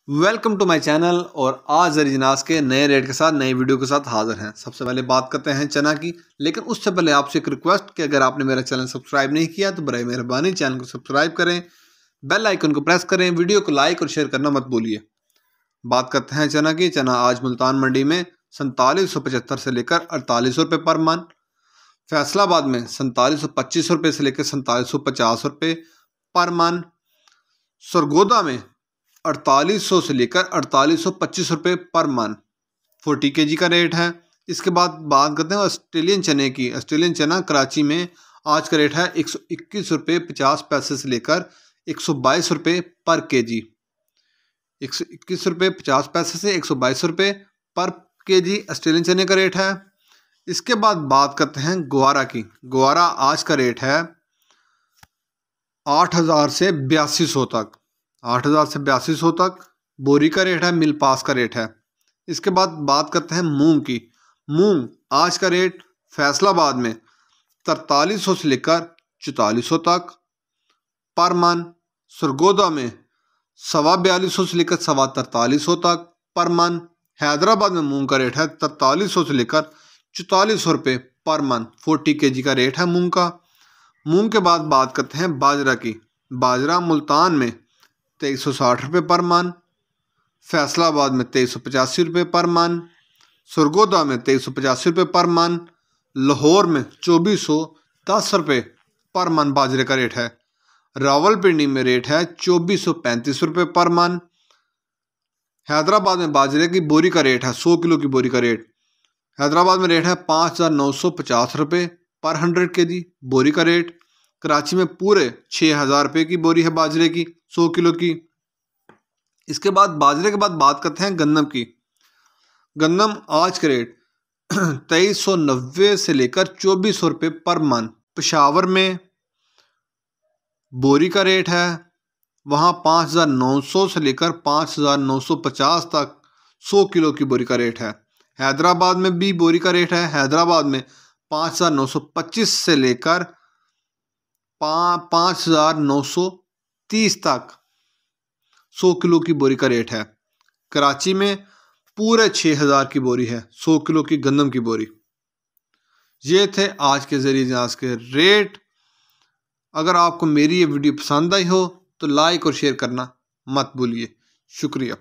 Welcome to my channel. और आज जरीजनास के नए रेट के साथ नई वीडियो के साथ हाजिर हैं। सबसे पहले बात करते हैं चना की, लेकिन उससे पहले आपसे एक रिक्वेस्ट कि अगर आपने मेरा चैनल सब्सक्राइब नहीं किया तो बराए मेहरबानी चैनल को सब्सक्राइब करें, बेल आइकन को प्रेस करें, वीडियो को लाइक और शेयर करना मत भूलिए। बात करते हैं चना की। चना आज मुल्तान मंडी में 4775 से लेकर 4800 रुपये पर मन, फैसलाबाद में 4725 रुपये से लेकर 4750 रुपये पर मन, सरगोदा में 4800 से लेकर 4825 रुपये पर मन 40 kg का रेट है। इसके बाद बात करते हैं ऑस्ट्रेलियन चने की। ऑस्ट्रेलियन चना कराची में आज का रेट है 121 रुपये 50 पैसे से लेकर 122 रुपये पर केजी। 121 रुपये 50 पैसे से 122 रुपये पर केजी ऑस्ट्रेलियन चने का रेट है। इसके बाद बात करते हैं ग्वारा की। ग्वारा आज का रेट है 8000 से 8200 तक। 8000 से 8200 तक बोरी का रेट है, मिल पास का रेट है। इसके बाद बात करते हैं मूंग की। मूंग आज का रेट फैसलाबाद में 4300 से लेकर 4400 तक पर मन, सरगोदा में 4250 से लेकर 4300 तक पर मन, हैदराबाद में मूंग का रेट है 4300 से लेकर 4400 रुपये पर मन। 40 kg का रेट है मूंग का। मूंग के बाद बात करते हैं बाजरा की। बाजरा मुल्तान में 2360 रुपये पर मन, फैसलाबाद में 2385 रुपये पर मन, सरगोदा में 2385 रुपये पर मन, लाहौर में 2410 रुपये पर मन बाजरे का रेट है। रावलपिंडी में रेट है 2435 रुपये पर मन। हैदराबाद में बाजरे की बोरी का रेट है 100 किलो की बोरी का रेट। हैदराबाद में रेट है 5950 रुपये पर 100 kg बोरी का रेट। कराची में पूरे 6000 रुपये की बोरी है बाजरे की 100 किलो की। इसके बाद बाजरे के बाद बात करते हैं गंदम की। गंदम आज का रेट 2390 से लेकर 2400 रुपये पर मन। पेशावर में बोरी का रेट है, वहाँ 5900 से लेकर 5950 तक 100 किलो की बोरी का रेट है। हैदराबाद में भी बोरी का रेट है। हैदराबाद में 5925 से लेकर 5930 तक 100 किलो की बोरी का रेट है। कराची में पूरे 6000 की बोरी है 100 किलो की गंदम की बोरी। ये थे आज के जरीजनास के रेट। अगर आपको मेरी ये वीडियो पसंद आई हो तो लाइक और शेयर करना मत भूलिए। शुक्रिया।